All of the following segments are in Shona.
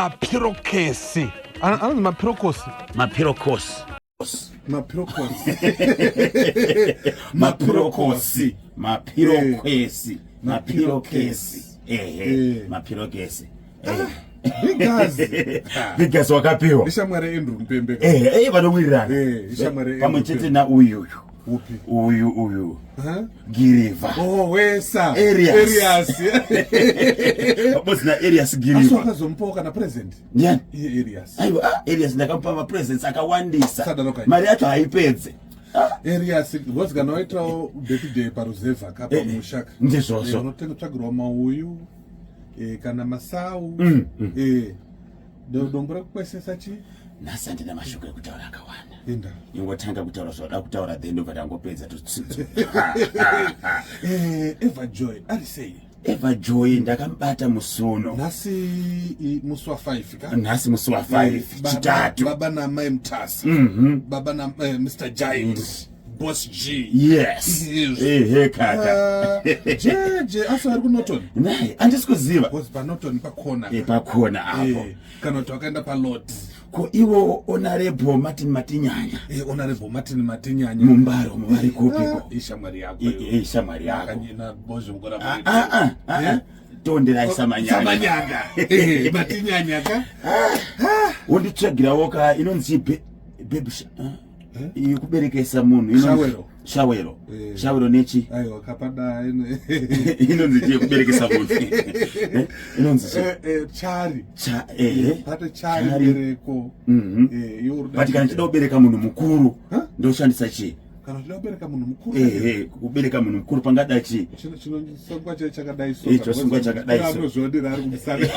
mapirokesi anonzi mapirokosi Bigazi wakapiwa. Ishamware Andrew Mpembe. Vanowirana. Ishamware pamwe chete na uyu. Giriva. Oh, wesa. Arias. Bosi na Arias Giriva. Aso akazompoka na present. Ndiani? Arias. Aiwa, Arias ndakampa ma presents akawandisa. Mari yacho haipedze. Arias was ganoita birthday paruzeva kapa mushaka. Ndizvozvo. Unotenga tsvagirwa mauyu. Kana masau. Dombura kukwesesa chi? Nasa ndina mashoko ekutaura akawanda. Inda. Ingotanga kutaura zvoda kutaura then ndobva ndangopedza tutsitso. Eva Joy, arisei. Eva Joy ndakamubata musono. Nasi muswa 5 ka? Nasi muswa 5 chitatu. Baba na Mai Mtasa. Baba na Mr. Giant. Boss G. Yes. Kaka. Je, aso ari kuNorton. Nayi, andisikuziva. Boss pa Norton pakona. Pakona apo. Kana twakaenda pa lot. Ko iwo Honorable Martin Matinyanya. Honorable Martin Matinyanya. Mumbaro muvari kupiko. Ishamwari yako. Ishamwari yako. Kanyina bozo mukora. Tondera isamanyanga. Samanyanga. Matinyanya ka. Unditsvagira woka inonzi baby kuberekesa munhu shawero nechi aiwa kapada inonzi je kuberekesa munhu inonzi chari pata chari bereko but kana chida kubereka munhu mukuru ndoshandisa chi kana chida kubereka munhu mukuru kubereka munhu mukuru pangada chi chinongwa chakadai so chosungwa chakadai so zvondira ari kumusana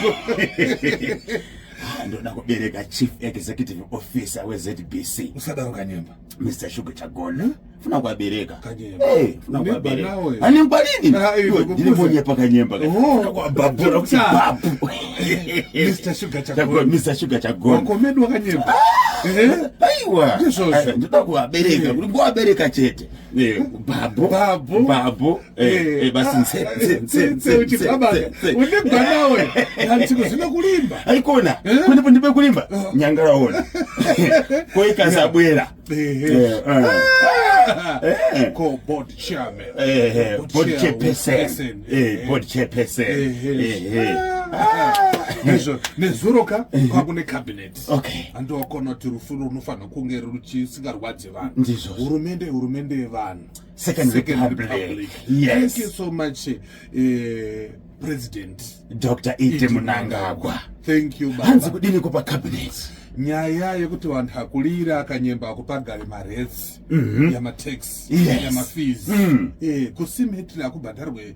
ndoda kubereka chief executive officer weZBC usadaro kanyemba Mr. Sugar Chagona funa kubereka kanyemba funa kubereka ani ngbalini ndinibonye kanyemba kwa babura kuti babu Mr. Sugar Chagona komedwa kanyemba aiwa ndoda kubereka kuti ngobereka chete babu basi nse uchibaba unebva nawe ndantiko zvino kulimba aikona kunipo ndibe kulimba nyangaraona koikazabwera ko board chairman board chairperson nezuroka kwakune cabinet okay andokona kuti rufuno runofanira kunge ruchisingarwadzi vanhu ndizvo hurumende yevanhu second republic yes thank you so much President Dr. Ite Mnangagwa thank you baba hanzi kudini kupa cabinet nyaya yekuti vanhu hakulira akanyemba akupagare maretsi yamatax yamafees kusimetri akubhadharwe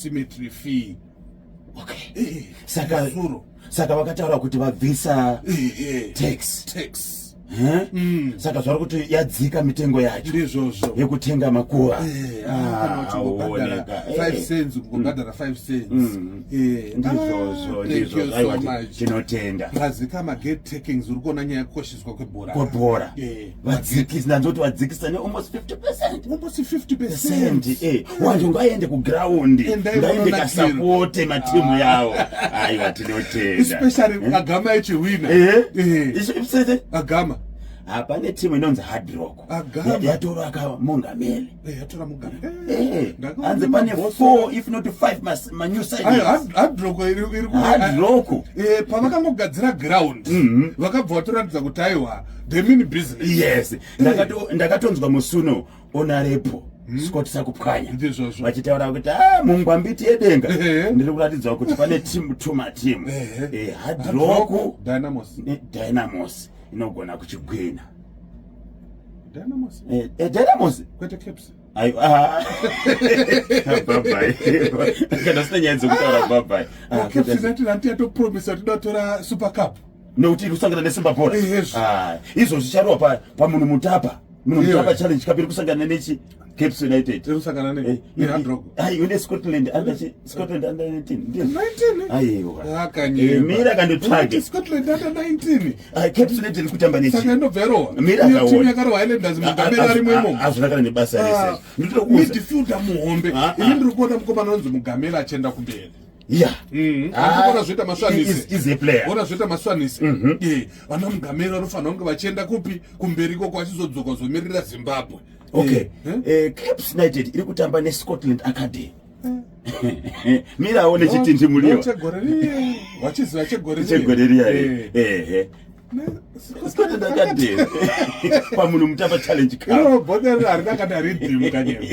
cemetery fee okay saka vakataura kuti vabvisa tax saka zvari kuti yadzika mitengo yacho ndizvozvo yekutenga makuva 5 cents kungobhadhara 5 cents ndizvozvo aiwa tinotenda mazika magate takings uri kuona nyaya yekukosheswa kwebhora vadzikisi ndanzoti vadzikisa nealmost 50% wantu ngaende kugraundi ngaende kasapote matimu yawo aiwa tinotenda especially agama echiwina agama pane timu inonzi Hard Rock yatora akamungameli yatora mungameli hanzi pane 4 if not 5 new signings Hard Rock pavakangogadzira ground vakabva vatoratidza kuti aiwa the mean business yes ndakatonzwa musuno Honorable Scott Sakupkanya vachitaura kuti mungwambiti yedenga ndiri kuratidzwa kuti pane timu matimu Hard Rock Dynamos inogona kuchigwina Dynamos kwete Caps babai kana sina nyanzo kutaura babai Caps zati yatopromisa tidatora Super Cup nokuti kusangana neSimba Bora izvo zvicharova pamunhu mutapa challenge kapiri kusangana nechi Caps United usangana ne Handrock une Scotland under 19 ndio 19 aiwa akanye mira kandotsvage Scotland under 19 Caps United kutamba nechi saka ndobvero mira kaona timu yakaro Highlanders mugamera ari mwemo azvakana nebasa rese nditokuza midfielder muhombe ini ndiri kuona mukomana unzi mugamera achenda kumberi Yeah. Ona zvoita maswanisi. Is a player. Ona zvoita maswanisi. Vana mugameri vanofanira kunge vachienda kupi kumberiko kwachizodzoka kuzomirira Zimbabwe. Okay. Caps United iri kutamba neScotland Academy. Mira one chitindi mulio. Wachiziva chegoreri. Scotland Academy. Pamunhu mutamba challenge cup. Bhoderi harina kana redeem kanyema.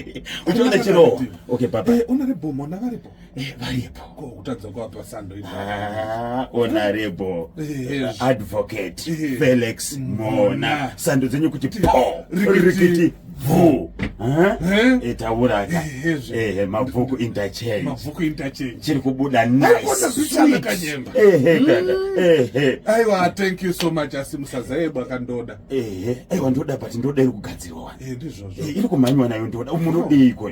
Uchiona chiro. Okay papa. Honorable Mona varipo. Varipo. Ko kutadza kwapa sando ino. Honorable Advocate Felix Mona. Sando dzenyu kuti po. Rikiti vu. Etauraka. Mabvuku interchange. Mabvuku interchange. Chiri kubuda nice. Kanyemba. Aiwa, thank you so much asimusazaebwa kandoda. Aiwa ndoda but ndoda iri kugadzirwa. Ndizvozvo. Iri kumanywa nayo ndoda. Umuntu udiko.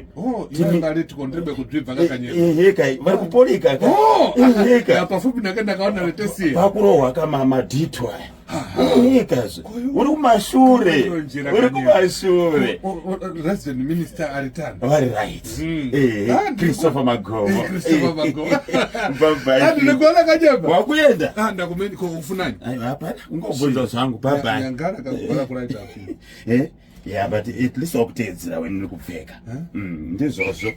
Tinga leti kondrebe kudribva kakanyemba. Kai, vari kupolika ka. Kai. Pafupi ndakaona letesi. Pakurohwa kama madhitwa. Kazi. Uri kumashure. Resident Minister Aritan. Very right. Christopher Magomo. Bye. Ndikuona kanyemba. Wakuenda. Ndakumeni kufunani. Hapana. Ungobvunza zvangu bye. Nyangara kakugora kuraita afi. Yeah, but at least wakutedzera when uri kupfeka. Ndizvozvo.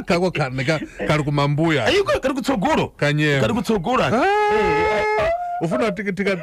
Kako kari kumambuya. Ayiko kari kutsogoro. Kanyemba. Kari kutsogora. Ufuna tika